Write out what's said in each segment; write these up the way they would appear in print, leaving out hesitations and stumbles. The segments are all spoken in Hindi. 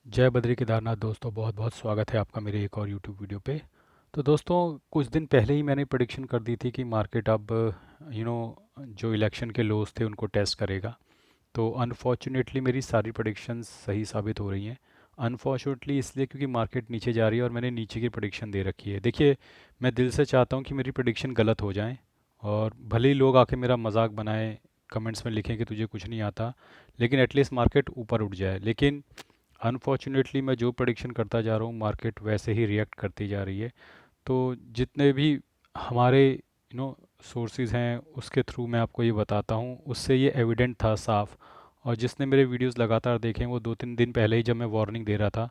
जय बद्री केदारनाथ दोस्तों, बहुत बहुत स्वागत है आपका मेरे एक और यूट्यूब वीडियो पे। तो दोस्तों, कुछ दिन पहले ही मैंने प्रेडिक्शन कर दी थी कि मार्केट अब यू नो जो इलेक्शन के लोस थे उनको टेस्ट करेगा। तो अनफॉर्चुनेटली मेरी सारी प्रेडिक्शंस सही साबित हो रही हैं। अनफॉर्चुनेटली इसलिए क्योंकि मार्केट नीचे जा रही है और मैंने नीचे की प्रेडिक्शन दे रखी है। देखिए, मैं दिल से चाहता हूँ कि मेरी प्रेडिक्शन गलत हो जाए, और भले ही लोग आके मेरा मजाक बनाएं, कमेंट्स में लिखें कि तुझे कुछ नहीं आता, लेकिन एटलीस्ट मार्केट ऊपर उठ जाए। लेकिन अनफॉर्चुनेटली मैं जो प्रेडिक्शन करता जा रहा हूँ मार्केट वैसे ही रिएक्ट करती जा रही है। तो जितने भी हमारे सोर्सेज हैं उसके थ्रू मैं आपको ये बताता हूँ, उससे ये एविडेंट था साफ। और जिसने मेरे वीडियोस लगातार देखे हैं, वो 2-3 दिन पहले ही जब मैं वार्निंग दे रहा था,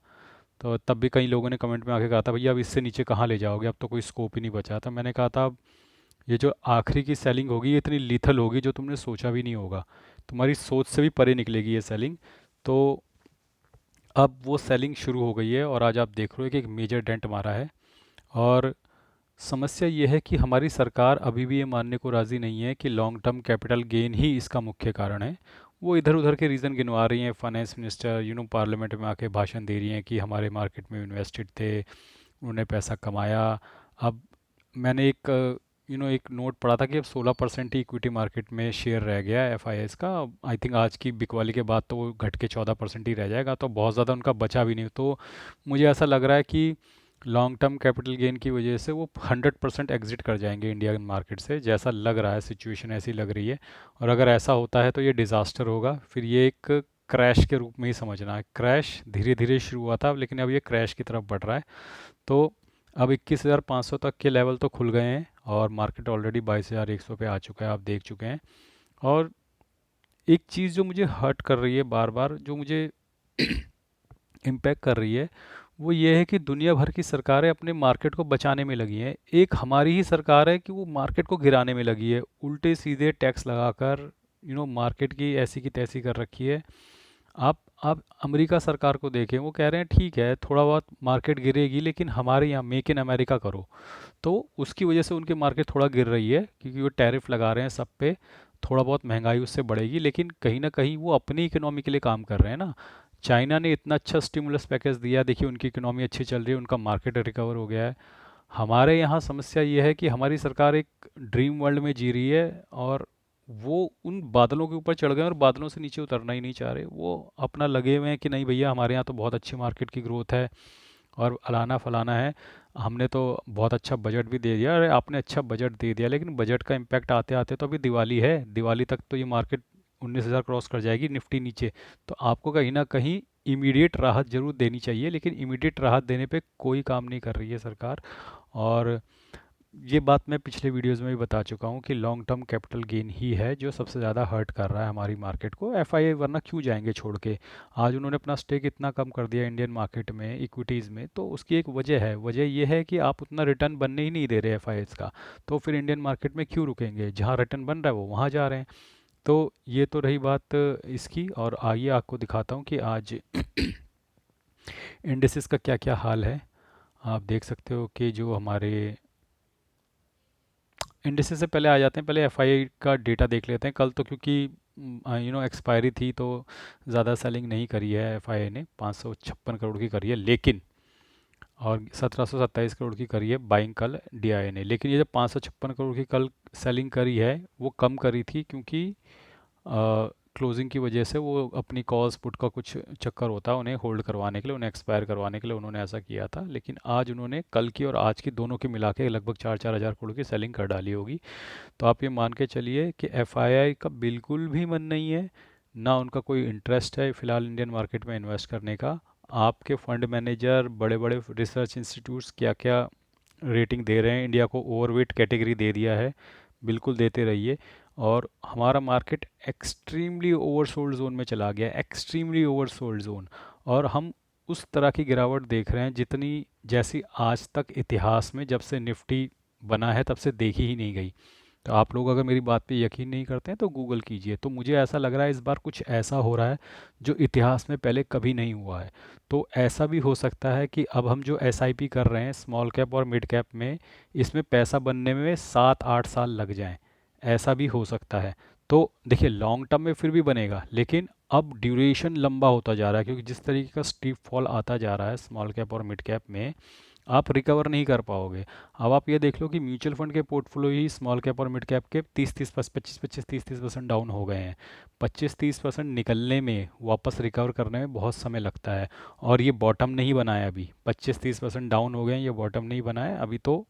तो तब भी कई लोगों ने कमेंट में आके कहा था भैया अब इससे नीचे कहाँ ले जाओगे, अब तो कोई स्कोप ही नहीं बचा था। मैंने कहा था अब ये जो आखिरी की सेलिंग होगी ये इतनी लीथल होगी जो तुमने सोचा भी नहीं होगा, तुम्हारी सोच से भी परे निकलेगी ये सेलिंग। तो अब वो सेलिंग शुरू हो गई है और आज आप देख रहे हो कि एक मेजर डेंट मारा है। और समस्या ये है कि हमारी सरकार अभी भी ये मानने को राज़ी नहीं है कि लॉन्ग टर्म कैपिटल गेन ही इसका मुख्य कारण है। वो इधर उधर के रीज़न गिनवा रही हैं, फाइनेंस मिनिस्टर पार्लियामेंट में आके भाषण दे रही हैं कि हमारे मार्केट में इन्वेस्टेड थे, उन्होंने पैसा कमाया। अब मैंने एक नोट पढ़ा था कि अब 16% ही इक्विटी मार्केट में शेयर रह गया है एफआईएस का। आई थिंक आज की बिकवाली के बाद तो वो घट के 14% ही रह जाएगा, तो बहुत ज़्यादा उनका बचा भी नहीं। तो मुझे ऐसा लग रहा है कि लॉन्ग टर्म कैपिटल गेन की वजह से वो 100% एग्जिट कर जाएंगे इंडियन मार्केट से, जैसा लग रहा है, सिचुएशन ऐसी लग रही है। और अगर ऐसा होता है तो ये डिज़ास्टर होगा, फिर ये एक क्रैश के रूप में ही समझना है। क्रैश धीरे धीरे शुरू हुआ था लेकिन अब ये क्रैश की तरफ बढ़ रहा है। तो अब 21,500 तक के लेवल तो खुल गए हैं और मार्केट ऑलरेडी 22,100 पे आ चुका है, आप देख चुके हैं। और एक चीज़ जो मुझे हर्ट कर रही है बार बार, जो मुझे इम्पैक्ट कर रही है, वो ये है कि दुनिया भर की सरकारें अपने मार्केट को बचाने में लगी हैं। एक हमारी ही सरकार है कि वो मार्केट को गिराने में लगी है, उल्टे सीधे टैक्स लगाकर मार्केट की ऐसी की तैसी कर रखी है। आप अमेरिका सरकार को देखें, वो कह रहे हैं ठीक है थोड़ा बहुत मार्केट गिरेगी लेकिन हमारे यहाँ मेक इन अमेरिका करो। तो उसकी वजह से उनकी मार्केट थोड़ा गिर रही है क्योंकि वो टैरिफ लगा रहे हैं सब पे, थोड़ा बहुत महंगाई उससे बढ़ेगी, लेकिन कहीं ना कहीं वो अपनी इकोनॉमी के लिए काम कर रहे हैं ना। चाइना ने इतना अच्छा स्टिमुलस पैकेज दिया, देखिए उनकी इकोनॉमी अच्छी चल रही है, उनका मार्केट रिकवर हो गया है। हमारे यहाँ समस्या ये है कि हमारी सरकार एक ड्रीम वर्ल्ड में जी रही है, और वो उन बादलों के ऊपर चढ़ गए और बादलों से नीचे उतरना ही नहीं चाह रहे। वो अपना लगे हुए हैं कि नहीं भैया हमारे यहाँ तो बहुत अच्छी मार्केट की ग्रोथ है और अलाना फलाना है, हमने तो बहुत अच्छा बजट भी दे दिया। अरे आपने अच्छा बजट दे दिया लेकिन बजट का इम्पैक्ट आते आते तो अभी दिवाली है, दिवाली तक तो ये मार्केट 19,000 क्रॉस कर जाएगी, निफ्टी नीचे। तो आपको कहीं ना कहीं इमीडिएट राहत जरूर देनी चाहिए, लेकिन इमीडिएट राहत देने पे कोई काम नहीं कर रही है सरकार। और ये बात मैं पिछले वीडियोस में भी बता चुका हूँ कि लॉन्ग टर्म कैपिटल गेन ही है जो सबसे ज़्यादा हर्ट कर रहा है हमारी मार्केट को। एफआईआई वरना क्यों जाएंगे छोड़ के। आज उन्होंने अपना स्टेक इतना कम कर दिया इंडियन मार्केट में इक्विटीज़ में, तो उसकी एक वजह है। वजह ये है कि आप उतना रिटर्न बनने ही नहीं दे रहे एफआईआईज का, तो फिर इंडियन मार्केट में क्यों रुकेंगे, जहाँ रिटर्न बन रहा है वो वहाँ जा रहे हैं। तो ये तो रही बात इसकी। और आइए आपको दिखाता हूँ कि आज इंडिसेस का क्या क्या हाल है। आप देख सकते हो कि जो हमारे इंडिसेस से पहले आ जाते हैं, पहले एफआईआई का डेटा देख लेते हैं कल तो, क्योंकि एक्सपायरी थी तो ज़्यादा सेलिंग नहीं करी है एफआईआई ने, 556 करोड़ की करी है लेकिन, और 1727 करोड़ की करी है बाइंग कल डीआईए ने। लेकिन ये जो 556 करोड़ की कल सेलिंग करी है वो कम करी थी क्योंकि क्लोजिंग की वजह से वो अपनी कॉल्स पुट का कुछ चक्कर होता है, उन्हें होल्ड करवाने के लिए, उन्हें एक्सपायर करवाने के लिए उन्होंने ऐसा किया था। लेकिन आज उन्होंने कल की और आज की दोनों की मिला के लगभग 4-4 हज़ार करोड़ की सेलिंग कर डाली होगी। तो आप ये मान के चलिए कि एफआईआई का बिल्कुल भी मन नहीं है, ना उनका कोई इंटरेस्ट है फ़िलहाल इंडियन मार्केट में इन्वेस्ट करने का। आपके फंड मैनेजर, बड़े बड़े रिसर्च इंस्टीट्यूट्स क्या क्या रेटिंग दे रहे हैं, इंडिया को ओवरवेट कैटेगरी दे दिया है, बिल्कुल देते रहिए। और हमारा मार्केट एक्सट्रीमली ओवरसोल्ड जोन में चला गया, एक्सट्रीमली ओवरसोल्ड जोन। और हम उस तरह की गिरावट देख रहे हैं जितनी, जैसी आज तक इतिहास में जब से निफ्टी बना है तब से देखी ही नहीं गई। तो आप लोग अगर मेरी बात पे यकीन नहीं करते हैं तो गूगल कीजिए। तो मुझे ऐसा लग रहा है इस बार कुछ ऐसा हो रहा है जो इतिहास में पहले कभी नहीं हुआ है। तो ऐसा भी हो सकता है कि अब हम जो एसआईपी कर रहे हैं स्मॉल कैप और मिड कैप में, इसमें पैसा बनने में 7-8 साल लग जाएं, ऐसा भी हो सकता है। तो देखिए लॉन्ग टर्म में फिर भी बनेगा, लेकिन अब ड्यूरेशन लंबा होता जा रहा है, क्योंकि जिस तरीके का स्टीप फॉल आता जा रहा है स्मॉल कैप और मिड कैप में, आप रिकवर नहीं कर पाओगे। अब आप ये देख लो कि म्यूचुअल फंड के पोर्टफोलियो ही स्मॉल कैप और मिड कैप के 25-30% डाउन हो गए हैं। 25-30% निकलने में, वापस रिकवर करने में बहुत समय लगता है। और ये बॉटम नहीं बनाया अभी, 25-30% डाउन हो गए हैं, ये बॉटम नहीं बनाया अभी, तो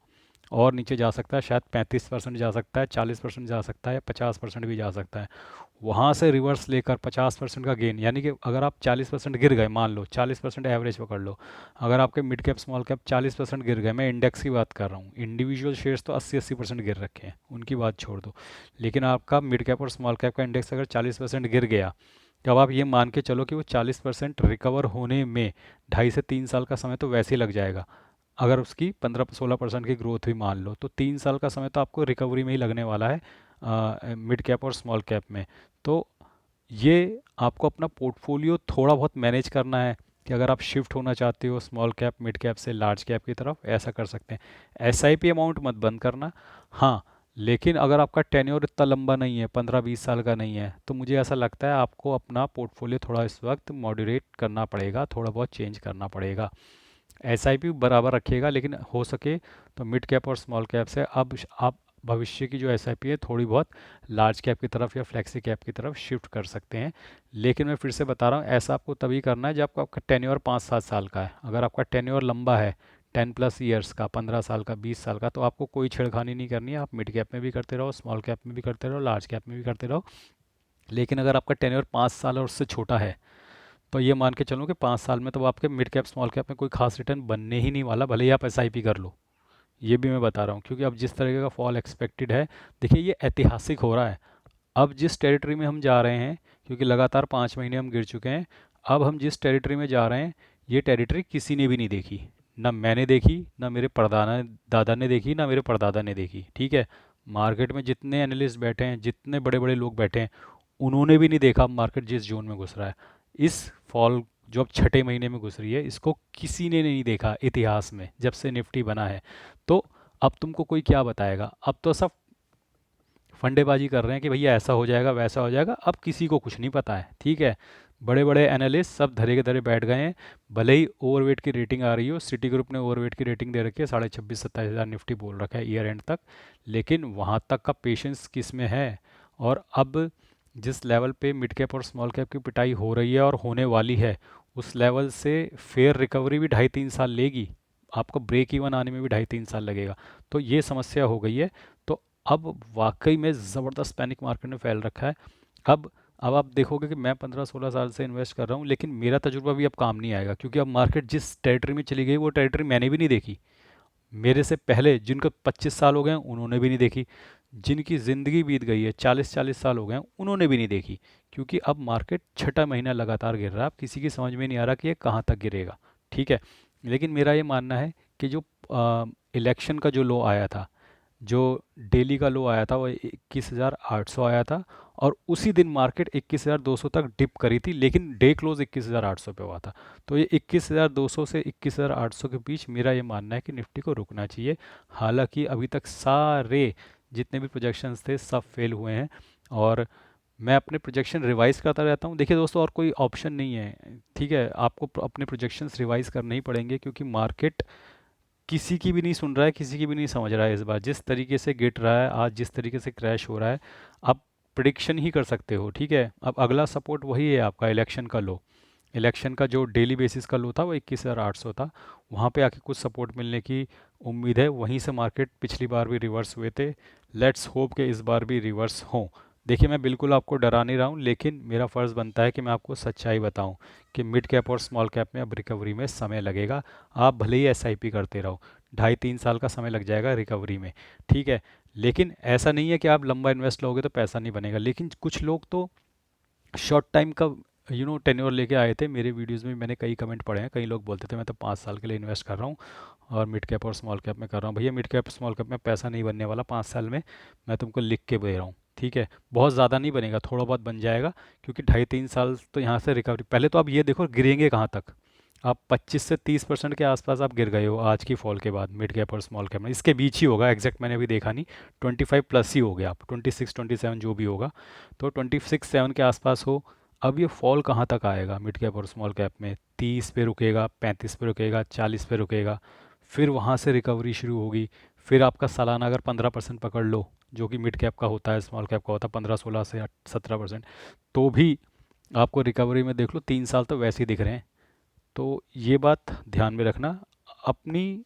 और नीचे जा सकता है, शायद 35% जा सकता है, 40% जा सकता है, या 50% भी जा सकता है। वहाँ से रिवर्स लेकर 50% का गेन, यानी कि अगर आप 40% गिर गए, मान लो 40% एवरेज पकड़ लो, अगर आपके मिड कैप स्मॉल कैप 40% गिर गए, मैं इंडेक्स की बात कर रहा हूँ, इंडिविजुअल शेयर्स तो 80-80% गिर रखे हैं, उनकी बात छोड़ दो, लेकिन आपका मिड कैप और स्मॉल कैप का इंडेक्स अगर 40% गिर गया, तो अब आप ये मान के चलो कि वो 40% रिकवर होने में 2.5 से 3 साल का समय तो वैसे ही लग जाएगा। अगर उसकी 15-16% की ग्रोथ हुई मान लो, तो 3 साल का समय तो आपको रिकवरी में ही लगने वाला है मिड कैप और स्मॉल कैप में। तो ये आपको अपना पोर्टफोलियो थोड़ा बहुत मैनेज करना है, कि अगर आप शिफ्ट होना चाहते हो स्मॉल कैप मिड कैप से लार्ज कैप की तरफ, ऐसा कर सकते हैं। एसआईपी अमाउंट मत बंद करना, हाँ, लेकिन अगर आपका टेन्योर इतना लंबा नहीं है, 15-20 साल का नहीं है, तो मुझे ऐसा लगता है आपको अपना पोर्टफोलियो थोड़ा इस वक्त मॉडरेट करना पड़ेगा, थोड़ा बहुत चेंज करना पड़ेगा। एसआईपी बराबर रखिएगा, लेकिन हो सके तो मिड कैप और स्मॉल कैप से अब आप भविष्य की जो एसआईपी है थोड़ी बहुत लार्ज कैप की तरफ या फ्लेक्सी कैप की तरफ शिफ्ट कर सकते हैं। लेकिन मैं फिर से बता रहा हूँ, ऐसा आपको तभी करना है जब आपका टेन्योर 5-7 साल का है। अगर आपका टेन्योर लंबा है, 10+ ईयर्स का, 15 साल का, 20 साल का, तो आपको कोई छेड़खानी नहीं करनी है। आप मिड कैप में भी करते रहो, स्मॉल कैप में भी करते रहो, लार्ज कैप में भी करते रहो। लेकिन अगर आपका टेन्योर 5 साल और उससे छोटा है, तो ये मान के चलो कि 5 साल में तो आपके मिड कैप स्मॉल कैप में कोई खास रिटर्न बनने ही नहीं वाला, भले ही आप एसआईपी कर लो। ये भी मैं बता रहा हूँ, क्योंकि अब जिस तरीके का फॉल एक्सपेक्टेड है, देखिए ये ऐतिहासिक हो रहा है। अब जिस टेरिटरी में हम जा रहे हैं, क्योंकि लगातार 5 महीने हम गिर चुके हैं, अब हम जिस टेरिटरी में जा रहे हैं, ये टेरिटरी किसी ने भी नहीं देखी, ना मैंने देखी, ना मेरे परदादा दादा ने देखी, ना मेरे परदादा ने देखी, ठीक है। मार्केट में जितने एनालिस्ट बैठे हैं, जितने बड़े बड़े लोग बैठे हैं, उन्होंने भी नहीं देखा मार्केट जिस जोन में घुस रहा है। इस फॉल जो अब छठे महीने में घुस रही है, इसको किसी ने नहीं देखा इतिहास में, जब से निफ्टी बना है। तो अब तुमको कोई क्या बताएगा, अब तो सब फंडेबाजी कर रहे हैं कि भैया ऐसा हो जाएगा वैसा हो जाएगा, अब किसी को कुछ नहीं पता है, ठीक है। बड़े बड़े एनालिस्ट सब धरे के धरे बैठ गए हैं। भले ही ओवरवेट की रेटिंग आ रही हो, सिटी ग्रुप ने ओवरवेट की रेटिंग दे रखी है 26,000-27,000 निफ्टी बोल रखा है ईयर एंड तक, लेकिन वहाँ तक का पेशेंस किस में है। और अब जिस लेवल पे मिड कैप और स्मॉल कैप की पिटाई हो रही है और होने वाली है, उस लेवल से फेयर रिकवरी भी 2.5-3 साल लेगी, आपको ब्रेक इवन आने में भी 2.5-3 साल लगेगा। तो ये समस्या हो गई है। तो अब वाकई में ज़बरदस्त पैनिक मार्केट में फैल रखा है। अब अब आप देखोगे कि मैं 15-16 साल से इन्वेस्ट कर रहा हूँ, लेकिन मेरा तजुर्बा भी अब काम नहीं आएगा, क्योंकि अब मार्केट जिस टेरिटरी में चली गई, वो टेरिटरी मैंने भी नहीं देखी। मेरे से पहले जिनको 25 साल हो गए हैं, उन्होंने भी नहीं देखी। जिनकी ज़िंदगी बीत गई है, 40-40 साल हो गए हैं, उन्होंने भी नहीं देखी। क्योंकि अब मार्केट छठा महीना लगातार गिर रहा है, अब किसी की समझ में नहीं आ रहा कि ये कहाँ तक गिरेगा, ठीक है। लेकिन मेरा ये मानना है कि जो इलेक्शन का जो लो आया था, जो डेली का लो आया था, वो 21,800 आया था, और उसी दिन मार्केट 21,200 तक डिप करी थी, लेकिन डे क्लोज 21,800 पे हुआ था। तो ये 21,200 से 21,800 के बीच मेरा ये मानना है कि निफ्टी को रुकना चाहिए। हालांकि अभी तक सारे जितने भी प्रोजेक्शंस थे सब फेल हुए हैं, और मैं अपने प्रोजेक्शन रिवाइज करता रहता हूँ। देखिए दोस्तों, और कोई ऑप्शन नहीं है, ठीक है, आपको अपने प्रोजेक्शंस रिवाइज करने ही पड़ेंगे, क्योंकि मार्केट किसी की भी नहीं सुन रहा है, किसी की भी नहीं समझ रहा है। इस बार जिस तरीके से गिर रहा है, आज जिस तरीके से क्रैश हो रहा है, आप प्रिडिक्शन ही कर सकते हो, ठीक है। अब अगला सपोर्ट वही है आपका इलेक्शन का लो। इलेक्शन का जो डेली बेसिस का लो था वो 21,800 था, वहाँ पे आके कुछ सपोर्ट मिलने की उम्मीद है। वहीं से मार्केट पिछली बार भी रिवर्स हुए थे, लेट्स होप कि इस बार भी रिवर्स हों। देखिए, मैं बिल्कुल आपको डरा नहीं रहा हूँ, लेकिन मेरा फ़र्ज़ बनता है कि मैं आपको सच्चाई बताऊँ कि मिड कैप और स्मॉल कैप में अब रिकवरी में समय लगेगा। आप भले ही एसआईपी करते रहो, 2.5-3 साल का समय लग जाएगा रिकवरी में, ठीक है। लेकिन ऐसा नहीं है कि आप लंबा इन्वेस्ट लोगे तो पैसा नहीं बनेगा। लेकिन कुछ लोग तो शॉर्ट टाइम का टेन्योर लेके आए थे। मेरे वीडियोस में मैंने कई कमेंट पढ़े हैं, कई लोग बोलते थे मैं तो 5 साल के लिए इन्वेस्ट कर रहा हूँ और मिड कैप और स्मॉल कैप में कर रहा हूँ। भैया, मिड कैप स्मॉल कैप में पैसा नहीं बनने वाला 5 साल में, मैं तुमको लिख के दे रहा हूँ, ठीक है। बहुत ज़्यादा नहीं बनेगा, थोड़ा बहुत बन जाएगा, क्योंकि 2.5-3 साल तो यहाँ से रिकवरी। पहले तो आप ये देखो गिरेंगे कहाँ तक। आप 25 से 30% के आसपास आप गिर गए हो आज की फॉल के बाद, मिड कैप और स्मॉल कैप में इसके बीच ही होगा, एग्जैक्ट मैंने अभी देखा नहीं। 25+ ही हो गया, आप 26-27 जो भी होगा, तो 26-7 के आसपास हो। अब ये फॉल कहाँ तक आएगा मिड कैप और स्मॉल कैप में? 30 पे रुकेगा, 35 पे रुकेगा, 40 पे रुकेगा, फिर वहाँ से रिकवरी शुरू होगी। फिर आपका सालाना अगर 15% पकड़ लो, जो कि मिड कैप का होता है, स्मॉल कैप का होता है 15 16 से 17%, तो भी आपको रिकवरी में देख लो 3 साल तो वैसे ही दिख रहे हैं। तो ये बात ध्यान में रखना, अपनी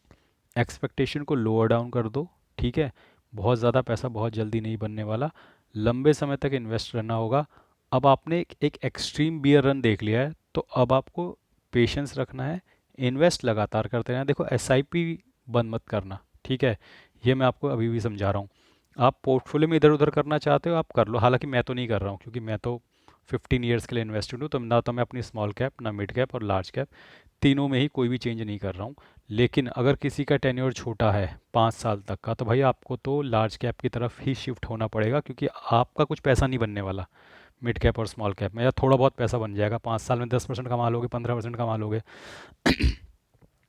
एक्सपेक्टेशन को लोअर डाउन कर दो, ठीक है। बहुत ज़्यादा पैसा बहुत जल्दी नहीं बनने वाला, लंबे समय तक इन्वेस्ट करना होगा। अब आपने एक एक्सट्रीम बियर रन देख लिया है, तो अब आपको पेशेंस रखना है, इन्वेस्ट लगातार करते रहना। देखो एसआईपी बंद मत करना, ठीक है। ये मैं आपको अभी भी समझा रहा हूँ। आप पोर्टफोलियो में इधर उधर करना चाहते हो आप कर लो, हालांकि मैं तो नहीं कर रहा हूँ, क्योंकि मैं तो 15 ईयर्स के लिए इन्वेस्टेड हूँ। तो ना तो मैं अपनी स्मॉल कैप, ना मिड कैप और लार्ज कैप, तीनों में ही कोई भी चेंज नहीं कर रहा हूँ। लेकिन अगर किसी का टेन्योर छोटा है 5 साल तक का, तो भाई आपको तो लार्ज कैप की तरफ ही शिफ्ट होना पड़ेगा, क्योंकि आपका कुछ पैसा नहीं बनने वाला मिड कैप और स्मॉल कैप में। या थोड़ा बहुत पैसा बन जाएगा, 5 साल में 10% कमा लोगे, 15% कमा लोगे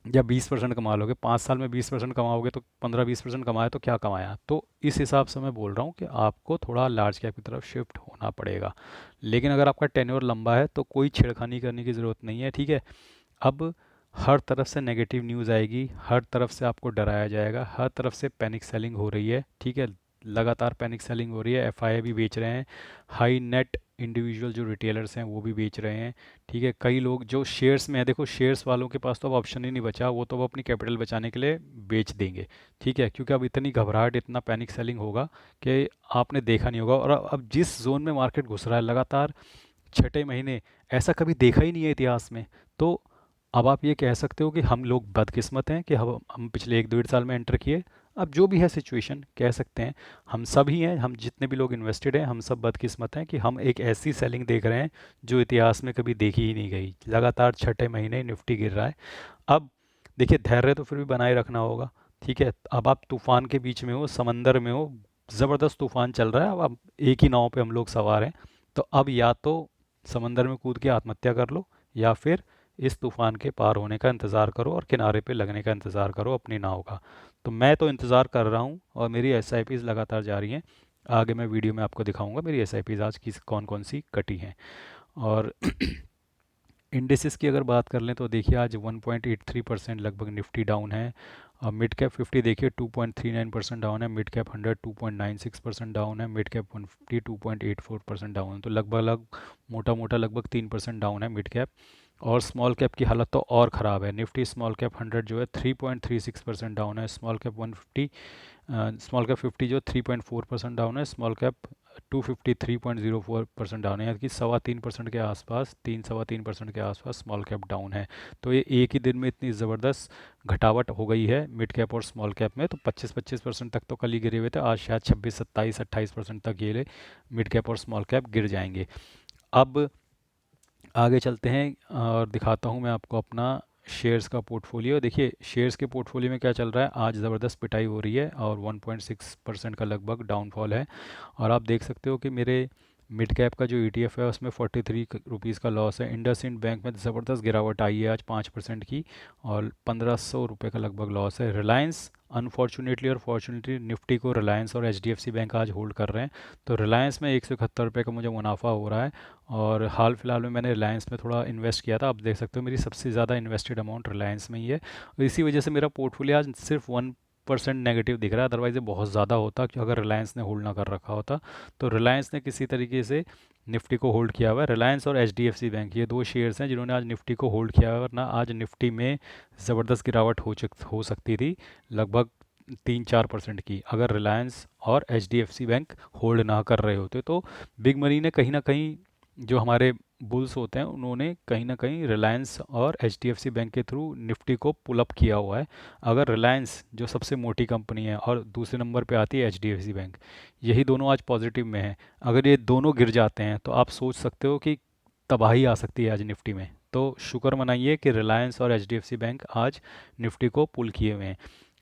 या 20% कमा लोगे। 5 साल में 20% कमाओगे तो 15-20% कमाया तो क्या कमाया। तो इस हिसाब से मैं बोल रहा हूँ कि आपको थोड़ा लार्ज कैप की तरफ शिफ्ट होना पड़ेगा। लेकिन अगर आपका टेन्योर लंबा है तो कोई छेड़खानी करने की ज़रूरत नहीं है, ठीक है। अब हर तरफ से नेगेटिव न्यूज़ आएगी, हर तरफ से आपको डराया जाएगा, हर तरफ से पैनिक सेलिंग हो रही है, ठीक है। लगातार पैनिक सेलिंग हो रही है, एफआईआई भी बेच रहे हैं, हाई नेट इंडिविजुअल जो रिटेलर्स हैं वो भी बेच रहे हैं, ठीक है। कई लोग जो शेयर्स में है, देखो शेयर्स वालों के पास तो अब ऑप्शन ही नहीं बचा, वो तो अब अपनी कैपिटल बचाने के लिए बेच देंगे, ठीक है। क्योंकि अब इतनी घबराहट, इतना पैनिक सेलिंग होगा कि आपने देखा नहीं होगा। और अब जिस जोन में मार्केट घुस रहा है लगातार 6 महीने, ऐसा कभी देखा ही नहीं है इतिहास में। तो अब आप ये कह सकते हो कि हम लोग बदकिस्मत हैं कि हम पिछले 1 1.5 साल में एंटर किए। अब जो भी है सिचुएशन कह सकते हैं, हम सब ही हैं, हम जितने भी लोग इन्वेस्टेड हैं हम सब बदकिस्मत हैं कि हम एक ऐसी सेलिंग देख रहे हैं जो इतिहास में कभी देखी ही नहीं गई। लगातार 6 महीने निफ्टी गिर रहा है। अब देखिए धैर्य तो फिर भी बनाए रखना होगा, ठीक है। अब आप तूफान के बीच में हो, समंदर में हो, ज़बरदस्त तूफान चल रहा है, अब एक ही नाव पे हम लोग सवार हैं। तो अब या तो समंदर में कूद के आत्महत्या कर लो, या फिर इस तूफान के पार होने का इंतज़ार करो और किनारे पे लगने का इंतज़ार करो अपनी नाव का। तो मैं तो इंतज़ार कर रहा हूँ और मेरी एसआईपीज़ लगातार जारी हैं। आगे मैं वीडियो में आपको दिखाऊंगा मेरी एसआईपीज़ आज किस कौन कौन सी कटी हैं। और इंडिसेस की अगर बात कर लें तो देखिए आज 1.83% लगभग निफ्टी डाउन है। मिड कैप 50 देखिए 2.39% डाउन है, मिड कैप 100 2.96% डाउन है, मिड कैप 150 2.84% डाउन है। तो लगभग मोटा मोटा लगभग 3% डाउन है मिड कैप। और स्मॉल कैप की हालत तो और ख़राब है। निफ्टी स्मॉल कैप 100 जो है 3.36% डाउन है, स्मॉल कैप 150 स्मॉल कैप 50 जो 3.4% डाउन है, स्मॉल कैप 250 3.04% डाउन है, यानी कि 3.25% के आसपास, 3 3.25% के आसपास स्मॉल कैप डाउन है। तो ये एक ही दिन में इतनी ज़बरदस्त घटावट हो गई है मिड कैप और स्मॉल कैप में। तो 25% तक तो कल ही गिरे हुए थे, आज शायद 26 27 28% तक ये मिड कैप और स्मॉल कैप गिर जाएंगे। अब आगे चलते हैं और दिखाता हूँ मैं आपको अपना शेयर्स का पोर्टफोलियो। देखिए शेयर्स के पोर्टफोलियो में क्या चल रहा है, आज ज़बरदस्त पिटाई हो रही है और 1.6% का लगभग डाउनफॉल है। और आप देख सकते हो कि मेरे मिड कैप का जो ईटीएफ है उसमें 43 रुपीज़ का लॉस है। इंडसइंड बैंक में ज़बरदस्त गिरावट आई है आज 5% की, और 1500 रुपये का लगभग लॉस है। रिलायंस अनफॉर्चुनेटली और फॉर्चुनेटली निफ्टी को रिलायंस और एचडीएफसी बैंक आज होल्ड कर रहे हैं। तो रिलायंस में 171 रुपये का मुझे मुनाफा हो रहा है। और हाल फिलहाल में मैंने रिलायंस में थोड़ा इन्वेस्ट किया था, आप देख सकते हो मेरी सबसे ज़्यादा इन्वेस्टेड अमाउंट रिलायंस में ही है। और इसी वजह से मेरा पोर्टफोलियो आज सिर्फ 1% नेगेटिव दिख रहा है, अदरवाइज़ ये बहुत ज़्यादा होता कि अगर रिलायंस ने होल्ड ना कर रखा होता। तो रिलायंस ने किसी तरीके से निफ्टी को होल्ड किया हुआ है। रिलायंस और एचडीएफसी बैंक ये दो शेयर्स हैं जिन्होंने आज निफ्टी को होल्ड किया हुआ है, वरना आज निफ्टी में ज़बरदस्त गिरावट हो सकती थी, लगभग 3 4% की, अगर रिलायंस और एचडीएफसी बैंक होल्ड ना कर रहे होते। तो बिग मनी ने कहीं ना कहीं, जो हमारे बुल्स होते हैं उन्होंने कहीं ना कहीं रिलायंस और एचडीएफसी बैंक के थ्रू निफ्टी को पुल अप किया हुआ है। अगर रिलायंस जो सबसे मोटी कंपनी है और दूसरे नंबर पे आती है एचडीएफसी बैंक, यही दोनों आज पॉजिटिव में हैं, अगर ये दोनों गिर जाते हैं तो आप सोच सकते हो कि तबाही आ सकती है आज निफ्टी में। तो शुक्र मनाइए कि रिलायंस और एचडीएफसी बैंक आज निफ्टी को पुल किए हुए हैं।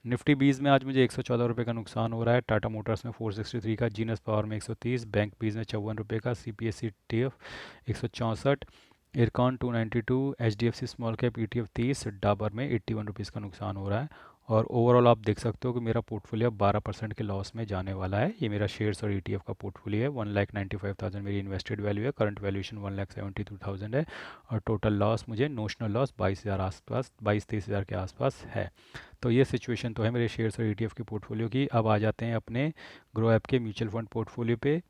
निफ्टी 20 में आज मुझे 114 रुपये का नुकसान हो रहा है, टाटा मोटर्स में 463 का, जीनस पावर में 130, बैंक 20 में 54 रुपये का, CPSC TF 164, IRCON 292, HDFC small cap ETF 30, Dabur में 81 रुपीज़ का नुकसान हो रहा है। और ओवरऑल आप देख सकते हो कि मेरा पोर्टफोलियो 12% के लॉस में जाने वाला है। ये मेरा शेयर्स और ईटीएफ का पोर्टफोलियो है। 1,95,000 मेरी इन्वेस्टेड वैल्यू है, करंट वैल्यूएशन 1,72,000 है, और टोटल लॉस मुझे नोशनल लॉस 22,000 आसपास, 22-23 हज़ार के आसपास है। तो ये सिचुएशन तो है मेरे शेयर्स और ईटीएफ के पोर्टफोलियो की। अब आ जाते हैं अपने ग्रो ऐप के म्यूचुअल फंड पोर्टफोलियो पे।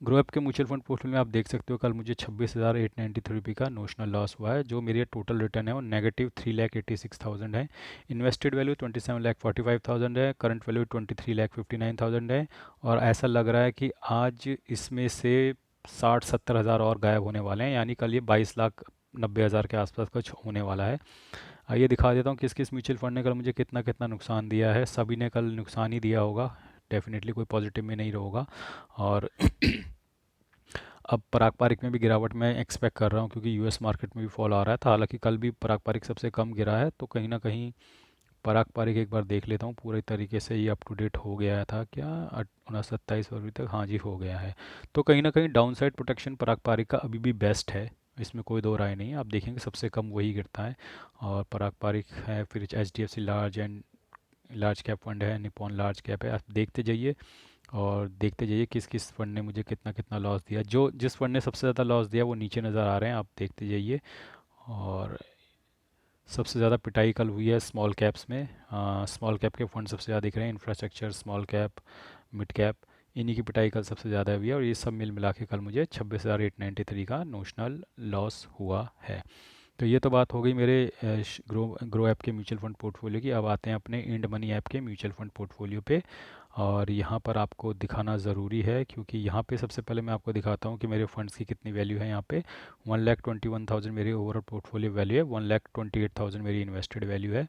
ग्रो ऐप के म्यूचुअल फंड पोर्टफोलियो में आप देख सकते हो कल मुझे 26,893 का नोशनल लॉस हुआ है। जो मेरी टोटल रिटर्न है वो -3,86,000 है। इन्वेस्टेड वैल्यू 27,45,000 है, करंट वैल्यू 23,59,000 है। और ऐसा लग रहा है कि आज इसमें से 60-70 हज़ार और गायब होने वाले हैं, यानी कल ये 22,90,000 के आसपास कुछ होने वाला है। आइए दिखा देता हूँ किस किस म्यूचुअल फंड ने कल मुझे कितना कितना नुकसान दिया है। सभी ने कल नुकसान ही दिया होगा, डेफिनेटली कोई पॉजिटिव में नहीं होगा। और अब पारंपरिक में भी गिरावट मैं एक्सपेक्ट कर रहा हूँ, क्योंकि यूएस मार्केट में भी फॉल आ रहा था। हालांकि कल भी पारंपरिक सबसे कम गिरा है, तो कहीं ना कहीं पारंपरिक एक बार देख लेता हूँ पूरे तरीके से। ये अप टू डेट हो गया था क्या 27 फरवरी तक? हाँ जी, हो गया है। तो कहीं ना कहीं डाउन साइड प्रोटेक्शन पारंपरिक का अभी भी बेस्ट है, इसमें कोई दो राय नहीं है। आप देखेंगे सबसे कम वही गिरता है, और पारंपरिक है, फिर H large and large cap fund है, निपॉन लार्ज कैप है। आप देखते जाइए और देखते जाइए किस किस फंड ने मुझे कितना कितना लॉस दिया। जो जिस फंड ने सबसे ज़्यादा लॉस दिया वो नीचे नज़र आ रहे हैं, आप देखते जाइए। और सबसे ज़्यादा पिटाई कल हुई है स्मॉल कैप्स में। स्मॉल कैप के फंड सबसे ज़्यादा दिख रहे हैं, infrastructure, small cap, mid cap, इन्हीं की पिटाई कल सबसे ज़्यादा हुई है। और ये सब मिल मिला के कल मुझे 26,893 का नोशनल लॉस हुआ है। तो ये तो बात हो गई मेरे ग्रो ऐप के म्यूचुअल फंड पोर्टफोलियो की। अब आते हैं अपने इंड मनी ऐप के म्यूचुअल फंड पोर्टफोलियो पे। और यहाँ पर आपको दिखाना ज़रूरी है, क्योंकि यहाँ पे सबसे पहले मैं आपको दिखाता हूँ कि मेरे फंड्स की कितनी वैल्यू है। यहाँ पे 1,21,000 मेरी ओवरऑल पोर्टफोलियो वैल्यू है, 1,28,000 मेरी इन्वेस्टेड वैल्यू है।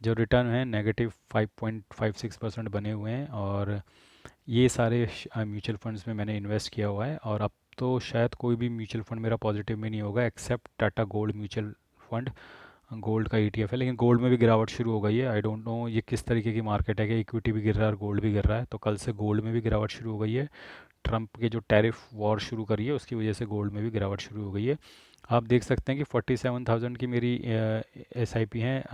जो रिटर्न है -5.56% बने हुए हैं। और ये सारे म्यूचुअल फंड्स में मैंने इन्वेस्ट किया हुआ है। और अब तो शायद कोई भी म्यूचुअल फंड मेरा पॉजिटिव में नहीं होगा, except Tata gold mutual fund. Gold का ईटीएफ है, लेकिन गोल्ड में भी गिरावट शुरू हो गई है। आई डोंट नो ये किस तरीके की मार्केट है कि इक्विटी भी गिर रहा है और गोल्ड भी गिर रहा है। तो कल से गोल्ड में भी गिरावट शुरू हो गई है। ट्रंप के जो टैरिफ वॉर शुरू करी है उसकी वजह से गोल्ड में भी गिरावट शुरू हो गई है। आप देख सकते हैं कि 47,000 की मेरी एसआईपी है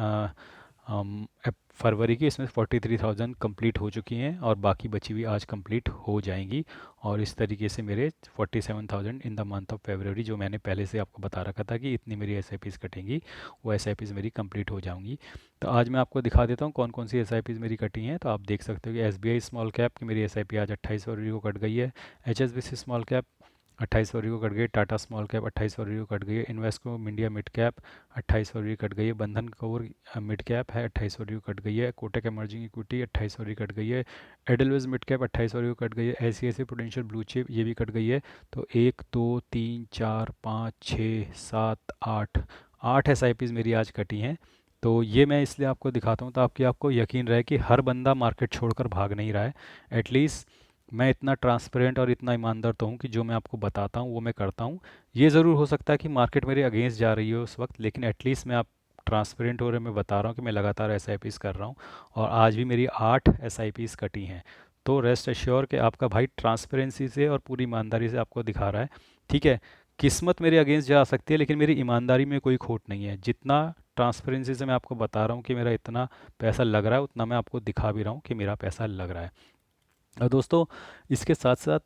फरवरी की। इसमें 43,000 कंप्लीट हो चुकी हैं, और बाकी बची हुई आज कंप्लीट हो जाएंगी। और इस तरीके से मेरे 47,000 in the month of February, जो मैंने पहले से आपको बता रखा था कि इतनी मेरी एसआईपीज़ कटेंगी, वो एसआईपीज़ मेरी कंप्लीट हो जाएंगी। तो आज मैं आपको दिखा देता हूँ कौन कौन सी एसआईपीज़ मेरी कटी हैं। तो आप देख सकते हो कि एसबीआई स्मॉल कैप की मेरी एसआईपी आज 28 फरवरी को कट गई है। एचएसबीसी स्मॉल कैप 28 फरवरी को कट गई। टाटा स्मॉल कैप 28 फरवरी को कट गई है। इन्वेस्को इंडिया मिड कैप 28 फरवरी को कट गई है। बंधन कौर मिड कैप है, 28 फरवरी को कट गई है। कोटक एमर्जिंग इक्विटी 28 फरवरी को कट गई है। एडलवेज मिड कैप 28 फरवरी को कट गई है। ऐसी प्रूडेंशियल ब्लू चिप ये भी कट गई है। तो 1 2 3 4 5 6 7 8 8 एसआईपीज़ मेरी आज कटी हैं। तो ये मैं इसलिए आपको दिखाता हूँ, तो आपको यकीन रहे कि हर बंदा मार्केट छोड़कर भाग नहीं रहा है। एटलीस्ट मैं इतना ट्रांसपेरेंट और इतना ईमानदार तो हूँ कि जो मैं आपको बताता हूँ वो मैं करता हूँ। ये ज़रूर हो सकता है कि मार्केट मेरे अगेंस्ट जा रही हो उस वक्त, लेकिन एटलीस्ट मैं आप ट्रांसपेरेंट हो रहे, मैं बता रहा हूँ कि मैं लगातार एसआईपीज़ कर रहा हूँ। और आज भी मेरी 8 एसआईपीज़ कटी हैं। तो रेस्ट एश्योर कि आपका भाई ट्रांसपेरेंसी से और पूरी ईमानदारी से आपको दिखा रहा है। ठीक है, किस्मत मेरे अगेंस्ट जा सकती है, लेकिन मेरी ईमानदारी में कोई खोट नहीं है। जितना ट्रांसपेरेंसी से मैं आपको बता रहा हूँ कि मेरा इतना पैसा लग रहा है, उतना मैं आपको दिखा भी रहा हूँ कि मेरा पैसा लग रहा है। दोस्तों, इसके साथ साथ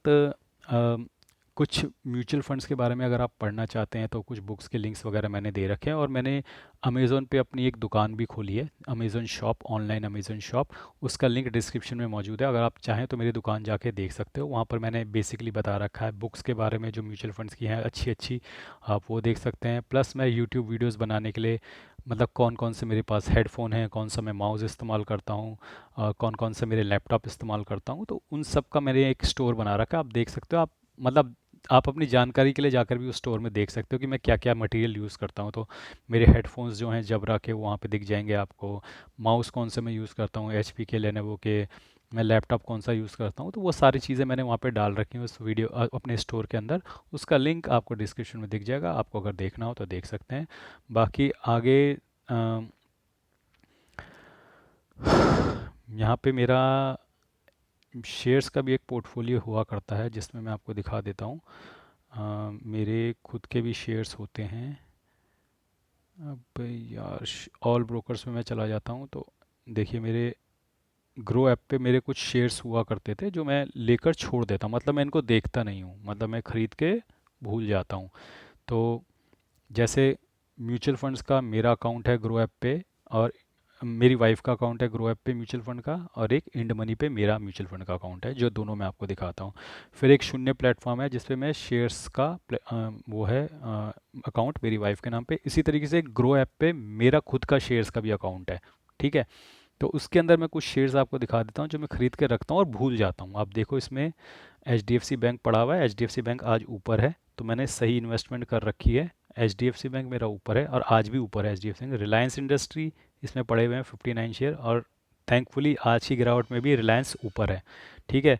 कुछ म्यूचुअल फंड्स के बारे में अगर आप पढ़ना चाहते हैं तो कुछ बुक्स के लिंक्स वगैरह मैंने दे रखे हैं। और मैंने अमेज़ोन पे अपनी एक दुकान भी खोली है, Amazon shop, online Amazon shop. उसका लिंक डिस्क्रिप्शन में मौजूद है, अगर आप चाहें तो मेरी दुकान जाके देख सकते हो। वहाँ पर मैंने बेसिकली बता रखा है बुक्स के बारे में, जो म्यूचुअल फंड्स की हैं अच्छी अच्छी, आप वो देख सकते हैं। प्लस मैं यूट्यूब वीडियोज़ बनाने के लिए, मतलब कौन कौन से मेरे पास हेडफ़ोन हैं, कौन सा मैं माउस इस्तेमाल करता हूँ, कौन कौन से मेरे लैपटॉप इस्तेमाल करता हूँ, तो उन सब का मैंने एक स्टोर बना रखा है। आप देख सकते हो, आप मतलब आप अपनी जानकारी के लिए जाकर भी उस स्टोर में देख सकते हो कि मैं क्या क्या मटेरियल यूज़ करता हूँ। तो मेरे हेडफोन्स जो हैं जबरा के, वो वहाँ पे दिख जाएंगे आपको। माउस कौन से मैं यूज़ करता हूँ, एचपी के, लेनोवो के। मैं लैपटॉप कौन सा यूज़ करता हूँ, तो वो सारी चीज़ें मैंने वहाँ पे डाल रखी हैं उस वीडियो अपने स्टोर के अंदर। उसका लिंक आपको डिस्क्रिप्शन में दिख जाएगा, आपको अगर देखना हो तो देख सकते हैं। बाकी आगे यहाँ पे मेरा शेयर्स का भी एक पोर्टफोलियो हुआ करता है, जिसमें मैं आपको दिखा देता हूँ। मेरे खुद के भी शेयर्स होते हैं। अब यार ऑल ब्रोकर्स में मैं चला जाता हूँ, तो देखिए मेरे ग्रो ऐप पे मेरे कुछ शेयर्स हुआ करते थे जो मैं लेकर छोड़ देता हूँ, मतलब मैं इनको देखता नहीं हूँ, मतलब मैं ख़रीद के भूल जाता हूँ। तो जैसे म्यूचुअल फंड्स का मेरा अकाउंट है ग्रो ऐप पे, और मेरी वाइफ का अकाउंट है ग्रो ऐप पे म्यूचुअल फंड का, और एक इंड मनी पे मेरा म्यूचुअल फंड का अकाउंट है, जो दोनों मैं आपको दिखाता हूँ। फिर एक शून्य प्लेटफॉर्म है जिस पे मैं शेयर्स का वो है अकाउंट मेरी वाइफ के नाम पे। इसी तरीके से ग्रो ऐप पे मेरा खुद का शेयर्स का भी अकाउंट है। ठीक है, तो उसके अंदर मैं कुछ शेयर्स आपको दिखा देता हूँ जो मैं खरीद के रखता हूँ और भूल जाता हूँ। आप देखो इसमें H D F C bank पड़ा हुआ है, H D F C bank आज ऊपर है, तो मैंने सही इन्वेस्टमेंट कर रखी है। H D F C bank मेरा ऊपर है और आज भी ऊपर है H D F C bank. Reliance industry इसमें पड़े हुए हैं 59 शेयर, और थैंकफुली आज की गिरावट में भी रिलायंस ऊपर है। ठीक है,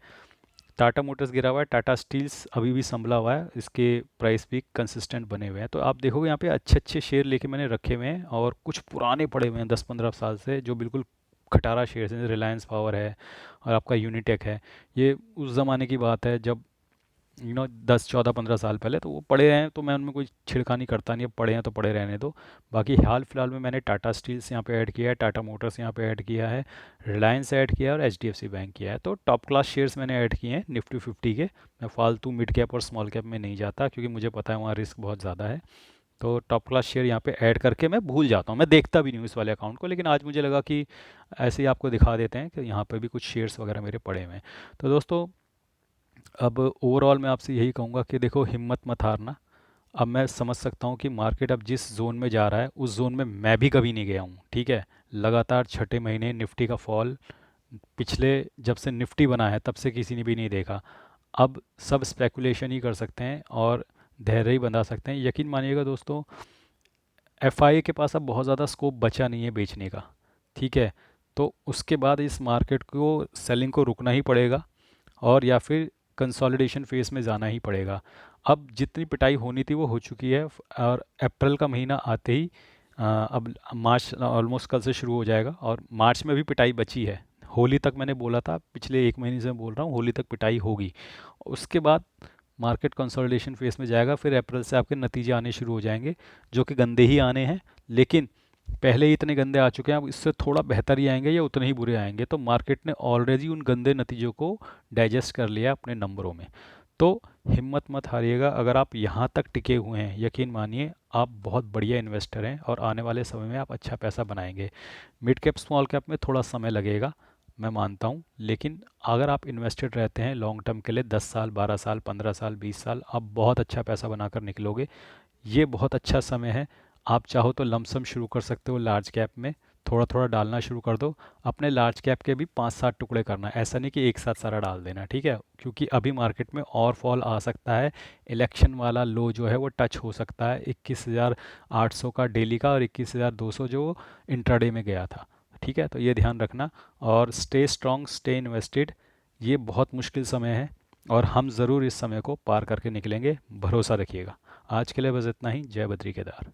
टाटा मोटर्स गिरा हुआ है, टाटा स्टील्स अभी भी संभला हुआ है, इसके प्राइस भी कंसिस्टेंट बने हुए हैं। तो आप देखोगे यहाँ पे अच्छे अच्छे शेयर लेके मैंने रखे हुए हैं, और कुछ पुराने पड़े हुए हैं 10-15 साल से जो बिल्कुल खटारा शेयर हैं। रिलायंस पावर है और आपका यूनिटेक है, ये उस ज़माने की बात है जब 10-14-15 साल पहले, तो वो पड़े हैं, तो मैं उनमें कोई छिड़खानी करता नहीं, अब पड़े हैं तो पड़े रहने दो। बाकी हाल फिलहाल में मैंने टाटा स्टील्स यहाँ पे ऐड किया है, टाटा मोटर्स यहाँ पे ऐड किया है, रिलायंस ऐड किया है और H D F C bank किया है। तो टॉप क्लास शेयर्स मैंने ऐड किए हैं निफ्टी 50 के। मैं फालतू मिड कैप और स्मॉल कैप में नहीं जाता क्योंकि मुझे पता है वहाँ रिस्क बहुत ज़्यादा है। तो टॉप क्लास शेयर यहाँ पे ऐड करके मैं भूल जाता हूँ, मैं देखता भी नहीं हूँ इस वाले अकाउंट को, लेकिन आज मुझे लगा कि ऐसे ही आपको दिखा देते हैं कि यहाँ पे भी कुछ शेयर्स वगैरह मेरे पड़े हुए हैं। तो दोस्तों, अब ओवरऑल मैं आपसे यही कहूँगा कि देखो, हिम्मत मत हारना। अब मैं समझ सकता हूँ कि मार्केट अब जिस जोन में जा रहा है उस जोन में मैं भी कभी नहीं गया हूँ। ठीक है, लगातार छठे महीने निफ्टी का फॉल, पिछले जब से निफ्टी बना है तब से किसी ने भी नहीं देखा। अब सब स्पेकुलेशन ही कर सकते हैं और धैर्य ही बंधा सकते हैं। यकीन मानिएगा दोस्तों, एफआईए के पास अब बहुत ज़्यादा स्कोप बचा नहीं है बेचने का। ठीक है, तो उसके बाद इस मार्केट को सेलिंग को रुकना ही पड़ेगा, और या फिर कंसोलिडेशन फेज में जाना ही पड़ेगा। अब जितनी पिटाई होनी थी वो हो चुकी है, और अप्रैल का महीना आते ही अब मार्च ऑलमोस्ट कल से शुरू हो जाएगा, और मार्च में भी पिटाई बची है। होली तक मैंने बोला था, पिछले एक महीने से मैं बोल रहा हूँ, होली तक पिटाई होगी। उसके बाद मार्केट कंसोलिडेशन फेज में जाएगा, फिर अप्रैल से आपके नतीजे आने शुरू हो जाएंगे, जो कि गंदे ही आने हैं। लेकिन पहले ही इतने गंदे आ चुके हैं, अब इससे थोड़ा बेहतर ही आएंगे या उतने ही बुरे आएंगे। तो मार्केट ने ऑलरेडी उन गंदे नतीजों को डाइजेस्ट कर लिया अपने नंबरों में। तो हिम्मत मत हारिएगा, अगर आप यहाँ तक टिके हुए हैं, यकीन मानिए आप बहुत बढ़िया इन्वेस्टर हैं और आने वाले समय में आप अच्छा पैसा बनाएंगे। मिड कैप स्मॉल कैप में थोड़ा समय लगेगा, मैं मानता हूँ, लेकिन अगर आप इन्वेस्टेड रहते हैं लॉन्ग टर्म के लिए 10 साल, 12 साल, 15 साल, 20 साल, आप बहुत अच्छा पैसा बनाकर निकलोगे। ये बहुत अच्छा समय है। आप चाहो तो लमसम शुरू कर सकते हो लार्ज कैप में, थोड़ा थोड़ा डालना शुरू कर दो। अपने लार्ज कैप के भी 5-7 टुकड़े करना, ऐसा नहीं कि एक साथ सारा डाल देना। ठीक है, क्योंकि अभी मार्केट में और फॉल आ सकता है। इलेक्शन वाला लो जो है वो टच हो सकता है, 21,800 का डेली का, और 21,200 जो इंट्राडे में गया था। ठीक है, तो ये ध्यान रखना, और स्टे स्ट्रॉन्ग, स्टे इन्वेस्टेड। ये बहुत मुश्किल समय है और हम ज़रूर इस समय को पार करके निकलेंगे, भरोसा रखिएगा। आज के लिए बस इतना ही। जय बद्री केदार।